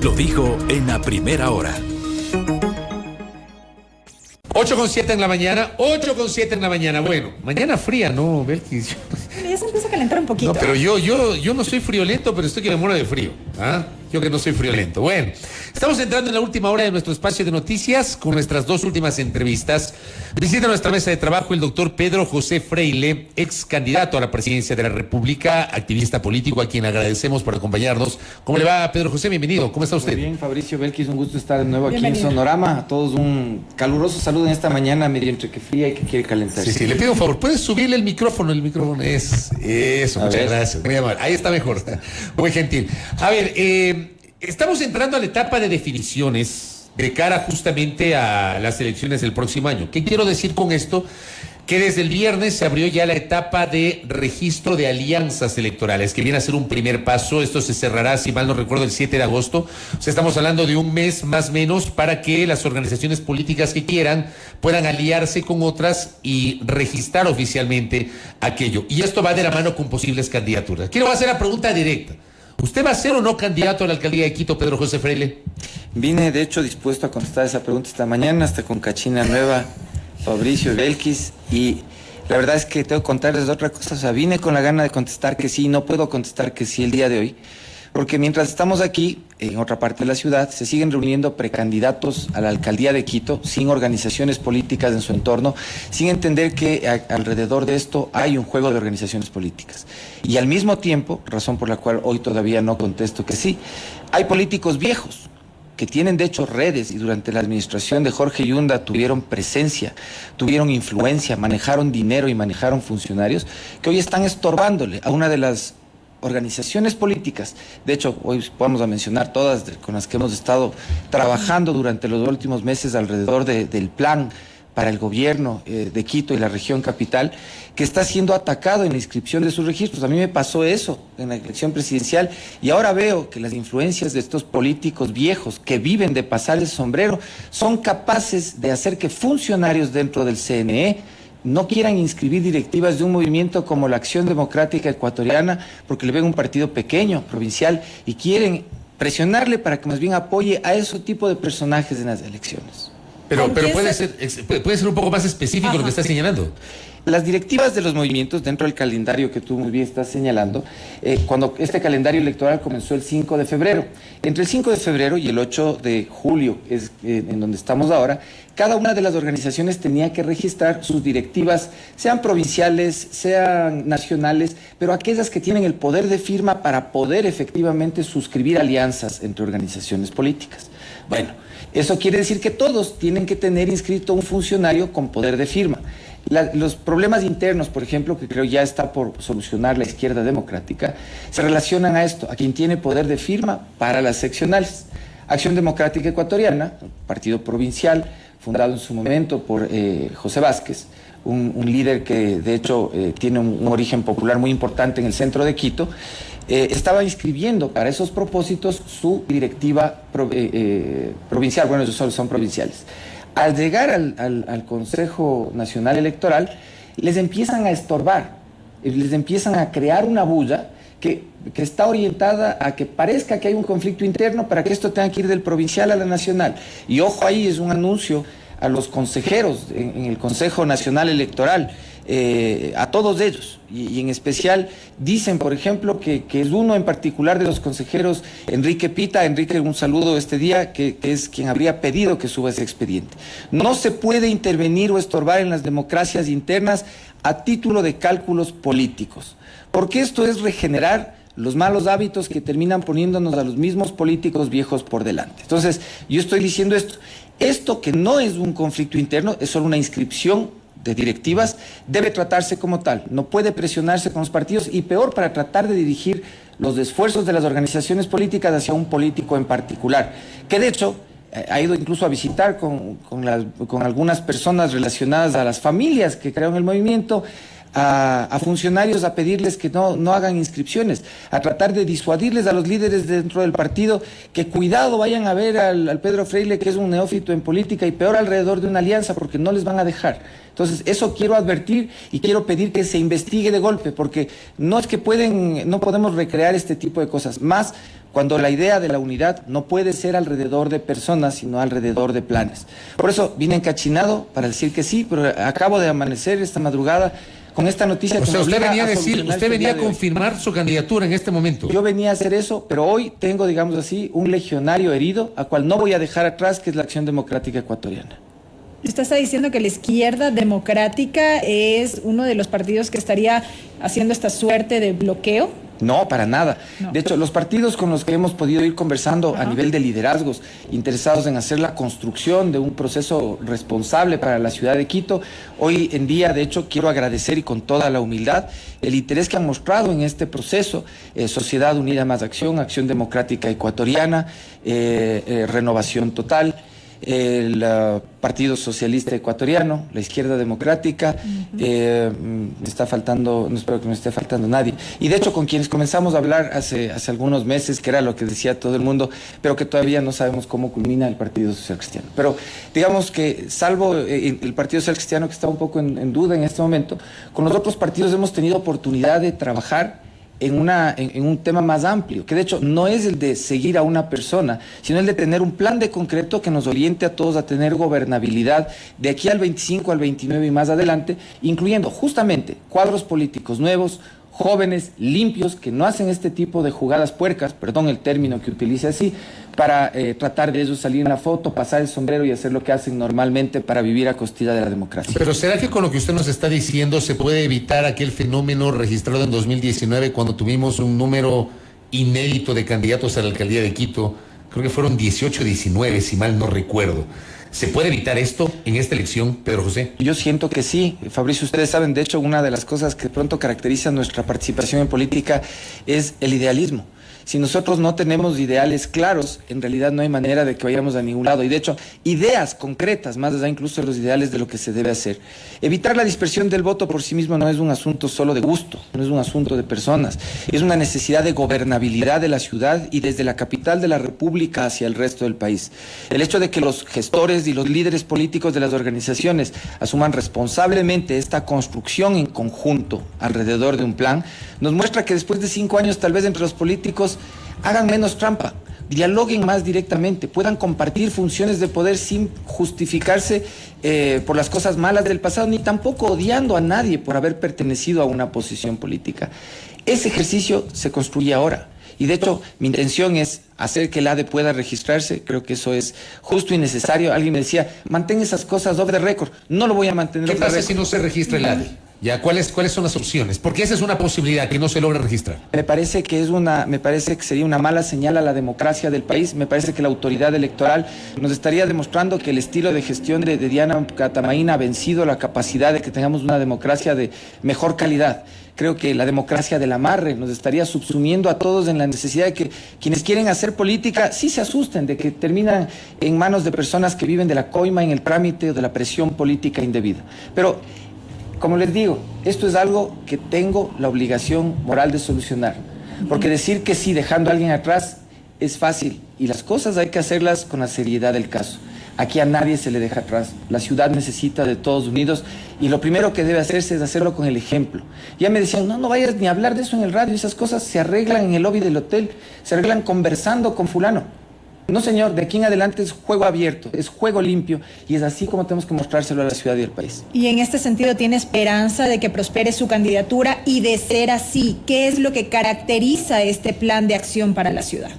lo dijo en la primera hora. 8:07 en la mañana, 8:07 en la mañana. Bueno, mañana fría, ¿no, Belkis? Ya se empieza a calentar un poquito. No, pero yo no soy friolento, pero estoy que me muero de frío. ¿Ah? Yo que no soy friolento. Bueno, estamos entrando en la última hora de nuestro espacio de noticias con nuestras dos últimas entrevistas. Visita nuestra mesa de trabajo el doctor Pedro José Freile, ex candidato a la presidencia de la República, activista político, a quien agradecemos por acompañarnos. ¿Cómo le va, Pedro José? Bienvenido. ¿Cómo está usted? Muy bien, Fabricio Belkis, un gusto estar de nuevo aquí en Sonorama. A todos un caluroso saludo en esta mañana, medio entre que fría y que quiere calentarse. Sí, le pido un favor, ¿puedes subirle el micrófono? El micrófono es eso, muchas gracias. Muy amable. Ahí está mejor, muy gentil. A ver, estamos entrando a la etapa de definiciones de cara justamente a las elecciones del próximo año. ¿Qué quiero decir con esto? Que desde el viernes se abrió ya la etapa de registro de alianzas electorales, que viene a ser un primer paso. Esto se cerrará, si mal no recuerdo, el 7 de agosto. O sea, estamos hablando de un mes más o menos para que las organizaciones políticas que quieran puedan aliarse con otras y registrar oficialmente aquello. Y esto va de la mano con posibles candidaturas. Quiero hacer la pregunta directa. ¿Usted va a ser o no candidato a la alcaldía de Quito, Pedro José Freile? Vine, de hecho, dispuesto a contestar esa pregunta esta mañana, hasta con Cachina Nueva, Fabricio Belkis, y la verdad es que tengo que contarles otra cosa. O sea, vine con la gana de contestar que sí, no puedo contestar que sí el día de hoy, porque mientras estamos aquí, en otra parte de la ciudad, se siguen reuniendo precandidatos a la alcaldía de Quito, sin organizaciones políticas en su entorno, sin entender que alrededor de esto hay un juego de organizaciones políticas. Y al mismo tiempo, razón por la cual hoy todavía no contesto que sí, hay políticos viejos, que tienen de hecho redes y durante la administración de Jorge Yunda tuvieron presencia, tuvieron influencia, manejaron dinero y manejaron funcionarios, que hoy están estorbándole a una de las organizaciones políticas. De hecho, hoy vamos a mencionar todas con las que hemos estado trabajando durante los últimos meses alrededor del plan para el gobierno de Quito y la región capital, que está siendo atacado en la inscripción de sus registros. A mí me pasó eso en la elección presidencial y ahora veo que las influencias de estos políticos viejos que viven de pasar el sombrero son capaces de hacer que funcionarios dentro del CNE no quieran inscribir directivas de un movimiento como la Acción Democrática Ecuatoriana porque le ven un partido pequeño, provincial, y quieren presionarle para que más bien apoye a ese tipo de personajes en las elecciones. Pero puede ser un poco más específico lo que está señalando. Las directivas de los movimientos dentro del calendario que tú muy bien estás señalando, cuando este calendario electoral comenzó el 5 de febrero, entre el 5 de febrero y el 8 de julio, es en donde estamos ahora, cada una de las organizaciones tenía que registrar sus directivas, sean provinciales, sean nacionales, pero aquellas que tienen el poder de firma para poder efectivamente suscribir alianzas entre organizaciones políticas. Bueno, eso quiere decir que todos tienen que tener inscrito un funcionario con poder de firma. Los problemas internos, por ejemplo, que creo ya está por solucionar la izquierda democrática, se relacionan a esto, a quien tiene poder de firma para las seccionales. Acción Democrática Ecuatoriana, un partido provincial, fundado en su momento por José Vázquez, un líder que de hecho tiene un origen popular muy importante en el centro de Quito, estaba inscribiendo para esos propósitos su directiva provincial. Bueno, ellos solo son provinciales. Al llegar al Consejo Nacional Electoral, les empiezan a estorbar, les empiezan a crear una bulla que está orientada a que parezca que hay un conflicto interno para que esto tenga que ir del provincial a la nacional. Y ojo, ahí es un anuncio a los consejeros en el Consejo Nacional Electoral, a todos ellos, y en especial dicen, por ejemplo, que es uno en particular de los consejeros, Enrique Pita. Enrique, un saludo este día, que es quien habría pedido que suba ese expediente. No se puede intervenir o estorbar en las democracias internas a título de cálculos políticos, porque esto es regenerar los malos hábitos que terminan poniéndonos a los mismos políticos viejos por delante. Entonces, yo estoy diciendo esto que no es un conflicto interno, es solo una inscripción de directivas, debe tratarse como tal, no puede presionarse con los partidos, y peor, para tratar de dirigir los esfuerzos de las organizaciones políticas hacia un político en particular, que de hecho ha ido incluso a visitar con algunas personas relacionadas a las familias que crearon el movimiento, a funcionarios, a pedirles que no hagan inscripciones, a tratar de disuadirles a los líderes dentro del partido, que cuidado, vayan a ver al Pedro Freile, que es un neófito en política, y peor alrededor de una alianza, porque no les van a dejar. Entonces, eso quiero advertir y quiero pedir que se investigue de golpe, porque no es que no podemos recrear este tipo de cosas, más cuando la idea de la unidad no puede ser alrededor de personas, sino alrededor de planes. Por eso vine encachinado para decir que sí, pero acabo de amanecer esta madrugada con esta noticia. O sea, usted venía a decir, usted venía a confirmar confirmar su candidatura en este momento. Yo venía a hacer eso, pero hoy tengo, digamos así, un legionario herido, a cual no voy a dejar atrás, que es la Acción Democrática Ecuatoriana. Usted está diciendo que la izquierda democrática es uno de los partidos que estaría haciendo esta suerte de bloqueo. No, para nada. No. De hecho, los partidos con los que hemos podido ir conversando a nivel de liderazgos, interesados en hacer la construcción de un proceso responsable para la ciudad de Quito, hoy en día, de hecho, quiero agradecer y con toda la humildad el interés que han mostrado en este proceso, Sociedad Unida Más Acción, Acción Democrática Ecuatoriana, Renovación Total, el Partido Socialista Ecuatoriano, la Izquierda Democrática, me está faltando, no espero que me esté faltando nadie, y de hecho con quienes comenzamos a hablar hace algunos meses, que era lo que decía todo el mundo, pero que todavía no sabemos cómo culmina el Partido Social Cristiano. Pero digamos que salvo el Partido Social Cristiano, que está un poco en duda en este momento, con los otros partidos hemos tenido oportunidad de trabajar en un tema más amplio, que de hecho no es el de seguir a una persona, sino el de tener un plan de concreto que nos oriente a todos a tener gobernabilidad de aquí al 25, al 29 y más adelante, incluyendo justamente cuadros políticos nuevos, jóvenes, limpios, que no hacen este tipo de jugadas puercas, perdón el término que utilice así, para tratar de ellos salir en la foto, pasar el sombrero y hacer lo que hacen normalmente para vivir a costilla de la democracia. Pero ¿será que con lo que usted nos está diciendo se puede evitar aquel fenómeno registrado en 2019 cuando tuvimos un número inédito de candidatos a la alcaldía de Quito? Creo que fueron 18, 19, si mal no recuerdo. ¿Se puede evitar esto en esta elección, Pedro José? Yo siento que sí, Fabricio, ustedes saben, de hecho, una de las cosas que pronto caracteriza nuestra participación en política es el idealismo. Si nosotros no tenemos ideales claros, en realidad no hay manera de que vayamos a ningún lado. Y de hecho, ideas concretas, más allá incluso de los ideales de lo que se debe hacer. Evitar la dispersión del voto por sí mismo no es un asunto solo de gusto, no es un asunto de personas. Es una necesidad de gobernabilidad de la ciudad y desde la capital de la República hacia el resto del país. El hecho de que los gestores y los líderes políticos de las organizaciones asuman responsablemente esta construcción en conjunto alrededor de un plan, nos muestra que después de 5 años, tal vez entre los políticos, hagan menos trampa, dialoguen más directamente, puedan compartir funciones de poder sin justificarse por las cosas malas del pasado, ni tampoco odiando a nadie por haber pertenecido a una posición política. Ese ejercicio se construye ahora. Y de hecho, mi intención es hacer que el ADE pueda registrarse. Creo que eso es justo y necesario. Alguien me decía, mantén esas cosas off the record. No lo voy a mantener ¿Qué off the pasa record. si no se registra el ADE? Ya, ¿cuáles son las opciones? Porque esa es una posibilidad, que no se logre registrar. Me parece que sería una mala señal a la democracia del país. Me parece que la autoridad electoral nos estaría demostrando que el estilo de gestión de Diana Catamaína ha vencido la capacidad de que tengamos una democracia de mejor calidad. Creo que la democracia del amarre nos estaría subsumiendo a todos en la necesidad de que quienes quieren hacer política sí se asusten de que terminan en manos de personas que viven de la coima en el trámite o de la presión política indebida. Pero, como les digo, esto es algo que tengo la obligación moral de solucionar. Porque decir que sí dejando a alguien atrás es fácil y las cosas hay que hacerlas con la seriedad del caso. Aquí a nadie se le deja atrás. La ciudad necesita de todos unidos y lo primero que debe hacerse es hacerlo con el ejemplo. Ya me decían, no vayas ni a hablar de eso en el radio, esas cosas se arreglan en el lobby del hotel, se arreglan conversando con fulano. No, señor, de aquí en adelante es juego abierto, es juego limpio y es así como tenemos que mostrárselo a la ciudad y al país. Y en este sentido, ¿tiene esperanza de que prospere su candidatura? Y de ser así, ¿qué es lo que caracteriza este plan de acción para la ciudad?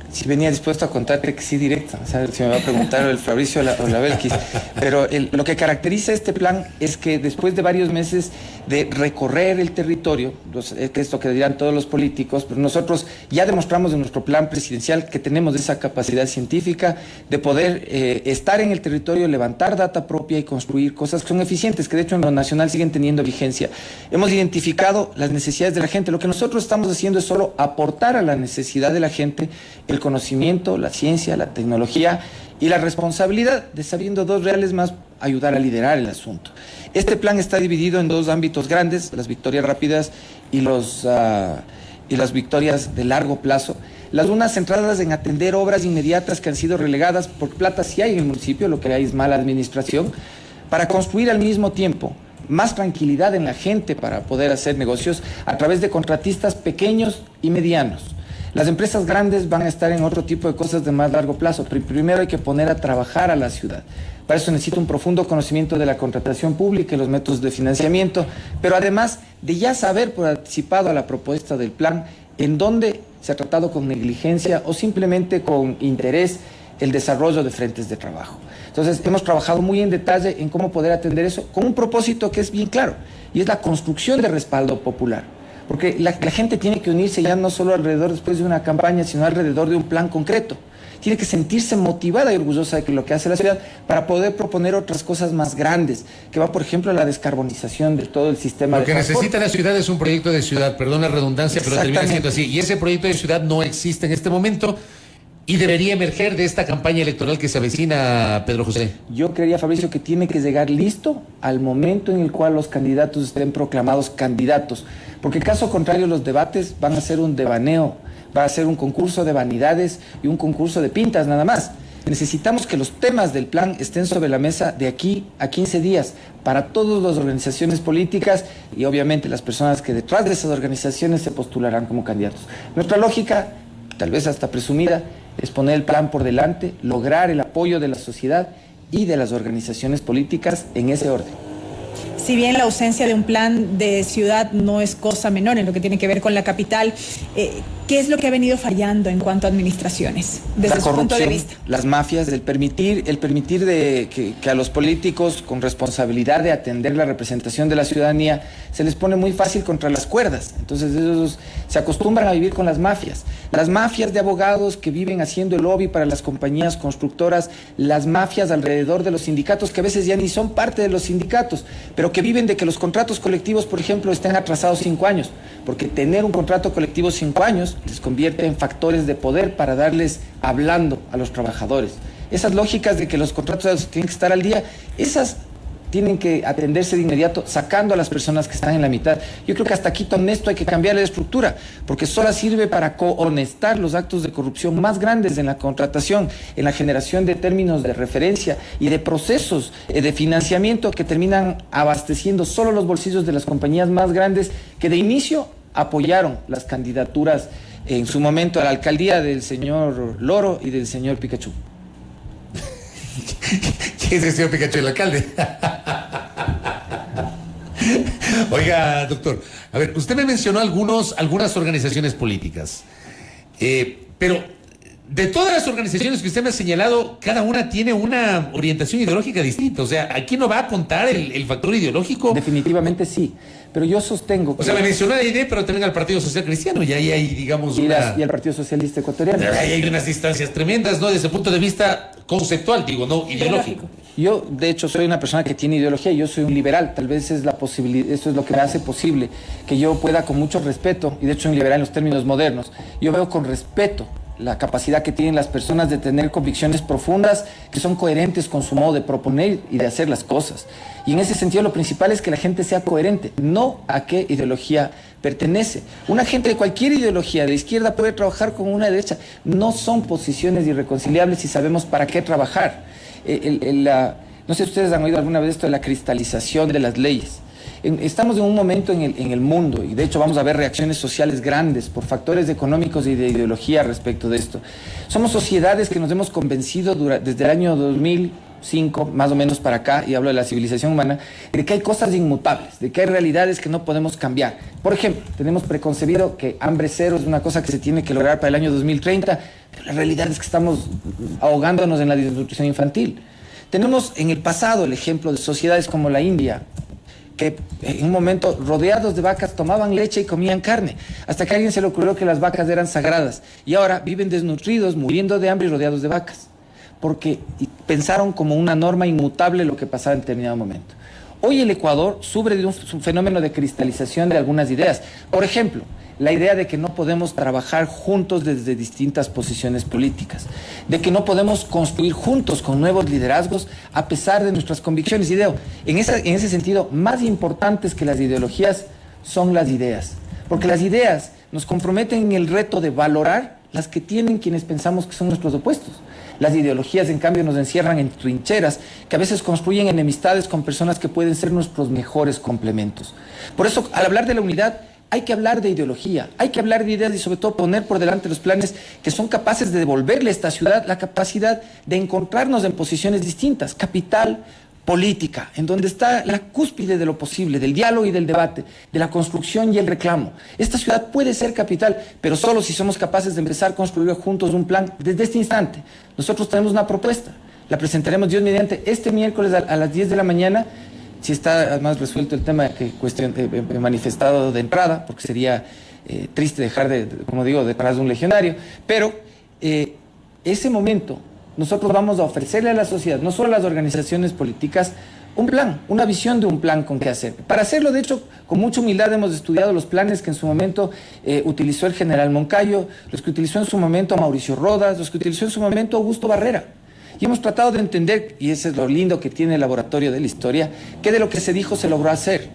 Si venía dispuesto a contarte que sí directa, o sea, si me va a preguntar el Fabricio o la Belkis, pero lo que caracteriza este plan es que después de varios meses de recorrer el territorio, que esto que dirán todos los políticos, pero nosotros ya demostramos en nuestro plan presidencial que tenemos esa capacidad científica de poder estar en el territorio, levantar data propia y construir cosas que son eficientes, que de hecho en lo nacional siguen teniendo vigencia. Hemos identificado las necesidades de la gente, lo que nosotros estamos haciendo es solo aportar a la necesidad de la gente el conocimiento, la ciencia, la tecnología y la responsabilidad de, sabiendo dos reales más, ayudar a liderar el asunto. Este plan está dividido en dos ámbitos grandes, las victorias rápidas y las victorias de largo plazo. Las unas centradas en atender obras inmediatas que han sido relegadas, porque plata sí hay en el municipio, lo que hay es mala administración, para construir al mismo tiempo más tranquilidad en la gente para poder hacer negocios a través de contratistas pequeños y medianos. Las empresas grandes van a estar en otro tipo de cosas de más largo plazo. Primero hay que poner a trabajar a la ciudad. Para eso necesita un profundo conocimiento de la contratación pública y los métodos de financiamiento, pero además de ya saber por anticipado a la propuesta del plan en dónde se ha tratado con negligencia o simplemente con interés el desarrollo de frentes de trabajo. Entonces, hemos trabajado muy en detalle en cómo poder atender eso con un propósito que es bien claro, y es la construcción de respaldo popular. Porque la gente tiene que unirse ya no solo alrededor después de una campaña, sino alrededor de un plan concreto. Tiene que sentirse motivada y orgullosa de lo que hace la ciudad para poder proponer otras cosas más grandes, que va, por ejemplo, a la descarbonización de todo el sistema de transporte. Lo que necesita la ciudad es un proyecto de ciudad, perdón la redundancia, pero termina siendo así. Y ese proyecto de ciudad no existe en este momento y debería emerger de esta campaña electoral que se avecina, Pedro José. Yo creería, Fabricio, que tiene que llegar listo al momento en el cual los candidatos estén proclamados candidatos, porque caso contrario los debates van a ser un devaneo, va a ser un concurso de vanidades y un concurso de pintas nada más. Necesitamos que los temas del plan estén sobre la mesa de aquí a 15 días para todas las organizaciones políticas y obviamente las personas que detrás de esas organizaciones se postularán como candidatos. Nuestra lógica, tal vez hasta presumida, es poner el plan por delante, lograr el apoyo de la sociedad y de las organizaciones políticas en ese orden. Si bien la ausencia de un plan de ciudad no es cosa menor en lo que tiene que ver con la capital, ¿qué es lo que ha venido fallando en cuanto a administraciones desde su punto de vista? Las mafias, el permitir que a los políticos con responsabilidad de atender la representación de la ciudadanía se les pone muy fácil contra las cuerdas. Entonces ellos se acostumbran a vivir con las mafias de abogados que viven haciendo el lobby para las compañías constructoras, las mafias alrededor de los sindicatos que a veces ya ni son parte de los sindicatos, pero que viven de que los contratos colectivos, por ejemplo, estén atrasados 5 años, porque tener un contrato colectivo 5 años les convierte en factores de poder para darles hablando a los trabajadores. Esas lógicas de que los contratos tienen que estar al día, esas tienen que atenderse de inmediato, sacando a las personas que están en la mitad. Yo creo que hasta aquí con esto hay que cambiarle de estructura, porque solo sirve para cohonestar los actos de corrupción más grandes en la contratación, en la generación de términos de referencia y de procesos de financiamiento que terminan abasteciendo solo los bolsillos de las compañías más grandes que de inicio apoyaron las candidaturas en su momento a la alcaldía del señor Loro y del señor Pikachu. ¿Quién es el señor Pikachu, el alcalde? Oiga, doctor, a ver, usted me mencionó algunas organizaciones políticas, pero de todas las organizaciones que usted me ha señalado, cada una tiene una orientación ideológica distinta. O sea, ¿aquí no va a contar el factor ideológico? Definitivamente sí, pero yo sostengo que... O sea, me mencionó la idea, pero también al Partido Social Cristiano, y ahí hay, digamos, y al Partido Socialista Ecuatoriano. Ahí hay unas distancias tremendas, ¿no? Desde el punto de vista conceptual, digo, no ideológico. Yo, de hecho, soy una persona que tiene ideología, yo soy un liberal, tal vez es la posibilidad, eso es lo que me hace posible, que yo pueda con mucho respeto, y de hecho un liberal en los términos modernos, yo veo con respeto la capacidad que tienen las personas de tener convicciones profundas que son coherentes con su modo de proponer y de hacer las cosas. Y en ese sentido lo principal es que la gente sea coherente, no a qué ideología pertenece. Una gente de cualquier ideología, de izquierda puede trabajar con una de derecha. No son posiciones irreconciliables si sabemos para qué trabajar. No sé si ustedes han oído alguna vez esto de la cristalización de las leyes. Estamos en un momento en el mundo, y de hecho vamos a ver reacciones sociales grandes por factores económicos y de ideología respecto de esto. Somos sociedades que nos hemos convencido desde el año 2005, más o menos para acá, y hablo de la civilización humana, de que hay cosas inmutables, de que hay realidades que no podemos cambiar. Por ejemplo, tenemos preconcebido que hambre cero es una cosa que se tiene que lograr para el año 2030, pero la realidad es que estamos ahogándonos en la desnutrición infantil. Tenemos en el pasado el ejemplo de sociedades como la India, que en un momento rodeados de vacas tomaban leche y comían carne, hasta que a alguien se le ocurrió que las vacas eran sagradas, y ahora viven desnutridos, muriendo de hambre y rodeados de vacas, porque pensaron como una norma inmutable lo que pasaba en determinado momento. Hoy el Ecuador sufre de un fenómeno de cristalización de algunas ideas. Por ejemplo, la idea de que no podemos trabajar juntos desde distintas posiciones políticas, de que no podemos construir juntos con nuevos liderazgos a pesar de nuestras convicciones. En ese sentido, más importantes que las ideologías son las ideas, porque las ideas nos comprometen en el reto de valorar las que tienen quienes pensamos que son nuestros opuestos. Las ideologías, en cambio, nos encierran en trincheras que a veces construyen enemistades con personas que pueden ser nuestros mejores complementos. Por eso, al hablar de la unidad, hay que hablar de ideología, hay que hablar de ideas y sobre todo poner por delante los planes que son capaces de devolverle a esta ciudad la capacidad de encontrarnos en posiciones distintas, capital, política, en donde está la cúspide de lo posible, del diálogo y del debate, de la construcción y el reclamo. Esta ciudad puede ser capital, pero solo si somos capaces de empezar a construir juntos un plan desde este instante. Nosotros tenemos una propuesta, la presentaremos Dios mediante este miércoles a las 10 de la mañana, si está además resuelto el tema que he manifestado de entrada, porque sería triste dejar como digo, detrás de un legionario, pero ese momento nosotros vamos a ofrecerle a la sociedad, no solo a las organizaciones políticas, un plan, una visión de un plan con qué hacer. Para hacerlo, de hecho, con mucha humildad hemos estudiado los planes que en su momento utilizó el general Moncayo, los que utilizó en su momento Mauricio Rodas, los que utilizó en su momento Augusto Barrera. Y hemos tratado de entender, y ese es lo lindo que tiene el laboratorio de la historia, qué de lo que se dijo se logró hacer,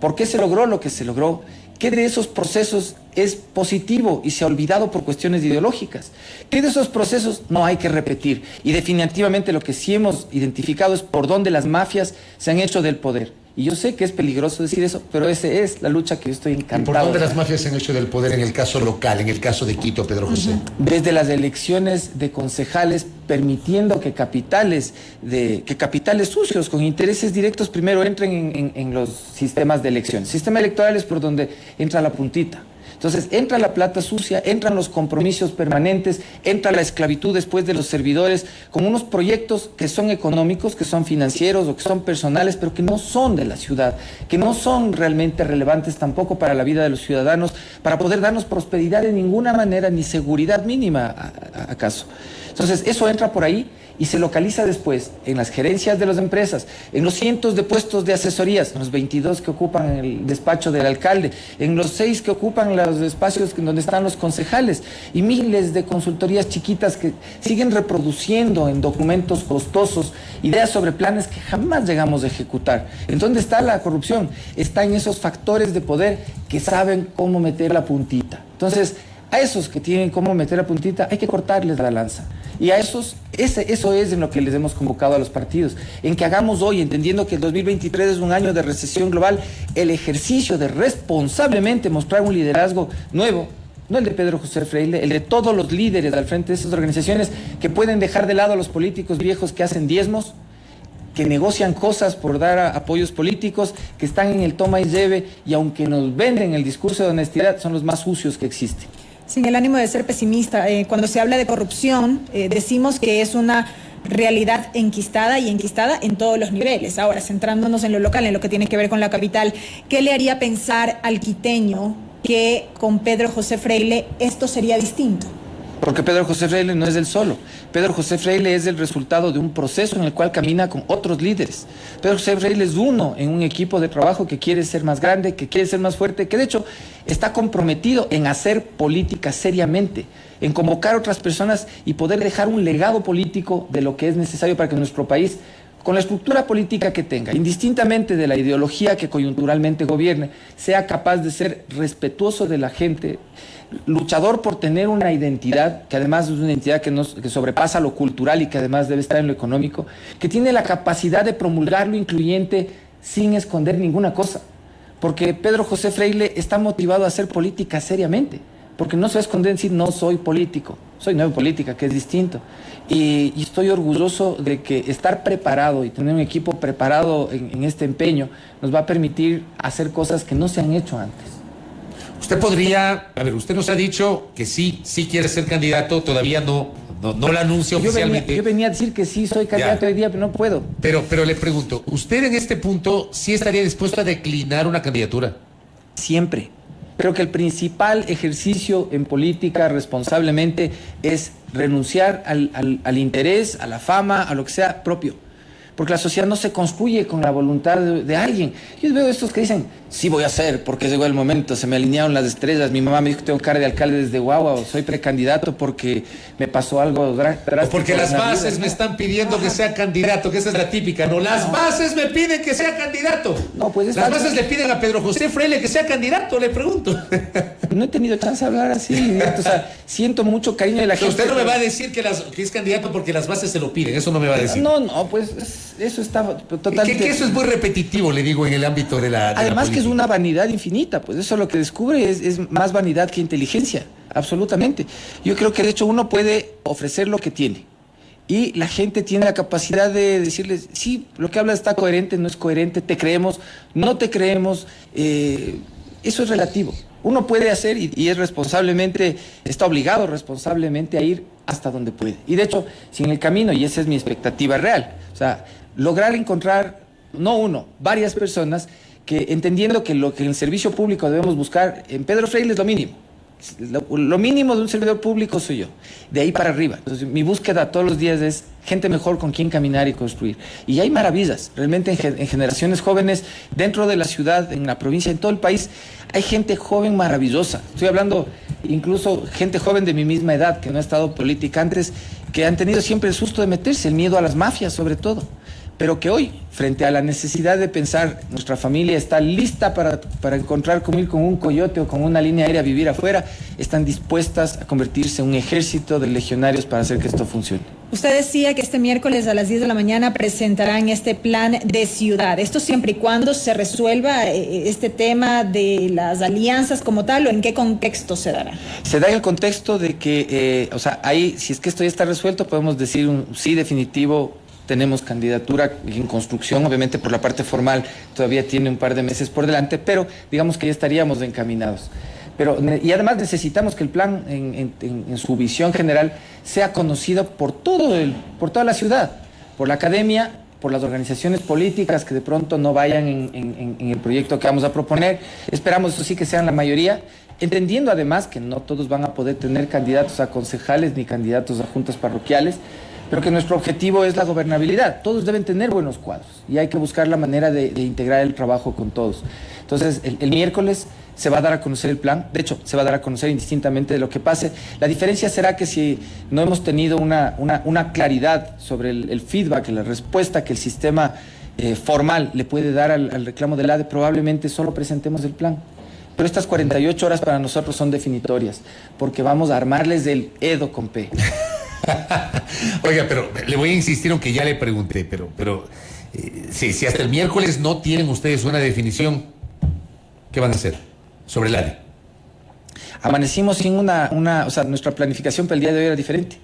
por qué se logró lo que se logró, qué de esos procesos es positivo y se ha olvidado por cuestiones ideológicas, qué de esos procesos no hay que repetir. Y definitivamente lo que sí hemos identificado es por dónde las mafias se han hecho del poder. Y yo sé que es peligroso decir eso, pero esa es la lucha que yo estoy encantado. ¿Por dónde las mafias se han hecho del poder en el caso local, en el caso de Quito, Pedro José? Desde las elecciones de concejales, permitiendo que capitales sucios con intereses directos primero entren en los sistemas de elección. Sistema electoral es por donde entra la puntita. Entonces entra la plata sucia, entran los compromisos permanentes, entra la esclavitud después de los servidores, con unos proyectos que son económicos, que son financieros o que son personales, pero que no son de la ciudad, que no son realmente relevantes tampoco para la vida de los ciudadanos, para poder darnos prosperidad de ninguna manera, ni seguridad mínima, acaso. Entonces eso entra por ahí y se localiza después en las gerencias de las empresas, en los cientos de puestos de asesorías, en los 22 que ocupan el despacho del alcalde, en los 6 que ocupan los espacios donde están los concejales y miles de consultorías chiquitas que siguen reproduciendo en documentos costosos ideas sobre planes que jamás llegamos a ejecutar. ¿En dónde está la corrupción? Está en esos factores de poder que saben cómo meter la puntita. Entonces, a esos que tienen cómo meter la puntita hay que cortarles la lanza. Y a eso es en lo que les hemos convocado a los partidos, en que hagamos hoy, entendiendo que el 2023 es un año de recesión global, el ejercicio de responsablemente mostrar un liderazgo nuevo, no el de Pedro José Freile, el de todos los líderes al frente de esas organizaciones que pueden dejar de lado a los políticos viejos que hacen diezmos, que negocian cosas por dar apoyos políticos, que están en el toma y lleve, y aunque nos venden el discurso de honestidad, son los más sucios que existen. Sin el ánimo de ser pesimista, cuando se habla de corrupción, decimos que es una realidad enquistada en todos los niveles. Ahora, centrándonos en lo local, en lo que tiene que ver con la capital, ¿qué le haría pensar al quiteño que con Pedro José Freile esto sería distinto? Porque Pedro José Freile no es el solo. Pedro José Freile es el resultado de un proceso en el cual camina con otros líderes. Pedro José Freile es uno en un equipo de trabajo que quiere ser más grande, que quiere ser más fuerte, que de hecho está comprometido en hacer política seriamente, en convocar a otras personas y poder dejar un legado político de lo que es necesario para que nuestro país, con la estructura política que tenga, indistintamente de la ideología que coyunturalmente gobierne, sea capaz de ser respetuoso de la gente, luchador por tener una identidad, que además es una identidad que sobrepasa lo cultural y que además debe estar en lo económico, que tiene la capacidad de promulgar lo incluyente sin esconder ninguna cosa. Porque Pedro José Freile está motivado a hacer política seriamente, porque no se va a esconder en decir no soy político, soy nueva política, que es distinto. Y estoy orgulloso de que estar preparado y tener un equipo preparado en este empeño nos va a permitir hacer cosas que no se han hecho antes. Usted podría, a ver, usted nos ha dicho que sí quiere ser candidato, todavía no lo anuncia oficialmente. Yo venía a decir que sí soy candidato hoy día, pero no puedo. Pero le pregunto, ¿usted en este punto sí estaría dispuesto a declinar una candidatura? Siempre. Creo que el principal ejercicio en política responsablemente es renunciar al interés, a la fama, a lo que sea propio. Porque la sociedad no se construye con la voluntad de alguien. Yo veo estos que dicen, sí voy a hacer, porque llegó el momento, se me alinearon las estrellas, mi mamá me dijo que tengo cara de alcalde desde Guagua, o soy precandidato porque me pasó algo drástico. O porque las bases me están pidiendo que sea candidato, que esa es la típica, ¿no? Las bases me piden que sea candidato. No, pues las bases le piden a Pedro José Freile que sea candidato, le pregunto. No he tenido chance de hablar así, o sea, siento mucho cariño de la gente. Usted no me va a decir que es candidato porque las bases se lo piden, eso no me va a decir. No, pues eso está totalmente... Que eso es muy repetitivo, le digo, en el ámbito de la Además la que es política. una vanidad infinita, pues eso lo que descubre es más vanidad que inteligencia, absolutamente. Yo creo que de hecho uno puede ofrecer lo que tiene y la gente tiene la capacidad de decirles, sí, lo que hablas está coherente, no es coherente, te creemos, no te creemos, eso es relativo. Uno puede hacer y es responsablemente, está obligado responsablemente a ir hasta donde puede. Y de hecho, si en el camino, y esa es mi expectativa real, o sea, lograr encontrar, no uno, varias personas que entendiendo que lo que en el servicio público debemos buscar, en Pedro Freile es lo mínimo. Lo mínimo de un servidor público soy yo, de ahí para arriba. Entonces, mi búsqueda todos los días es gente mejor con quien caminar y construir. Y hay maravillas, realmente en generaciones jóvenes, dentro de la ciudad, en la provincia, en todo el país, hay gente joven maravillosa. Estoy hablando incluso gente joven de mi misma edad, que no ha estado política antes, que han tenido siempre el susto de meterse, el miedo a las mafias sobre todo. Pero que hoy, frente a la necesidad de pensar, nuestra familia está lista para encontrar cómo ir con un coyote o con una línea aérea a vivir afuera, están dispuestas a convertirse en un ejército de legionarios para hacer que esto funcione. Usted decía que este miércoles a las 10 de la mañana presentarán este plan de ciudad. ¿Esto siempre y cuando se resuelva este tema de las alianzas como tal o en qué contexto se dará? Se da en el contexto de que, o sea, ahí, si es que esto ya está resuelto, podemos decir un sí definitivo. Tenemos candidatura en construcción, obviamente por la parte formal todavía tiene un par de meses por delante, pero digamos que ya estaríamos encaminados. Y además necesitamos que el plan en su visión general sea conocido por toda la ciudad, por la academia, por las organizaciones políticas que de pronto no vayan en el proyecto que vamos a proponer. Esperamos, eso sí, que sean la mayoría, entendiendo además que no todos van a poder tener candidatos a concejales ni candidatos a juntas parroquiales, pero que nuestro objetivo es la gobernabilidad. Todos deben tener buenos cuadros y hay que buscar la manera de integrar el trabajo con todos. Entonces, el miércoles se va a dar a conocer el plan, de hecho, se va a dar a conocer indistintamente de lo que pase. La diferencia será que si no hemos tenido una claridad sobre el feedback, la respuesta que el sistema formal le puede dar al reclamo del ADE, probablemente solo presentemos el plan. Pero estas 48 horas para nosotros son definitorias, porque vamos a armarles del Edo con P. Oiga, pero le voy a insistir, aunque ya le pregunté, pero si hasta el miércoles no tienen ustedes una definición, ¿qué van a hacer sobre el ADE? Amanecimos sin o sea, nuestra planificación para el día de hoy era diferente,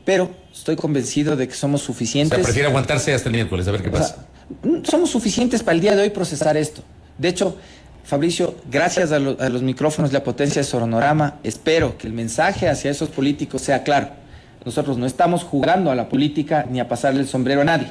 pero estoy convencido de que somos suficientes. O sea, prefiere aguantarse hasta el miércoles, a ver qué pasa. O sea, somos suficientes para el día de hoy procesar esto. De hecho, Fabricio, gracias a los micrófonos de la potencia de Sonorama, espero que el mensaje hacia esos políticos sea claro. Nosotros no estamos jugando a la política ni a pasarle el sombrero a nadie.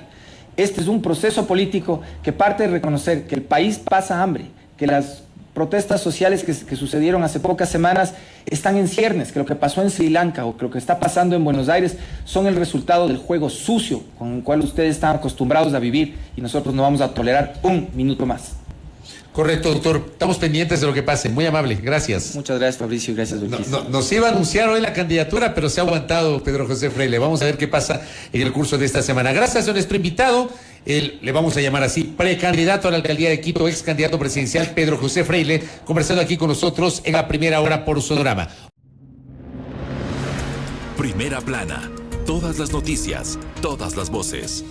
Este es un proceso político que parte de reconocer que el país pasa hambre, que las protestas sociales que sucedieron hace pocas semanas están en ciernes, que lo que pasó en Sri Lanka o que lo que está pasando en Buenos Aires son el resultado del juego sucio con el cual ustedes están acostumbrados a vivir y nosotros no vamos a tolerar un minuto más. Correcto, doctor. Estamos pendientes de lo que pase. Muy amable. Gracias. Muchas gracias, Fabricio, y gracias, Urquiza. Nos iba a anunciar hoy la candidatura, pero se ha aguantado Pedro José Freile. Vamos a ver qué pasa en el curso de esta semana. Gracias a nuestro invitado, le vamos a llamar así, precandidato a la alcaldía de Quito, ex candidato presidencial Pedro José Freile, conversando aquí con nosotros en la primera hora por Sonorama. Primera plana. Todas las noticias, todas las voces.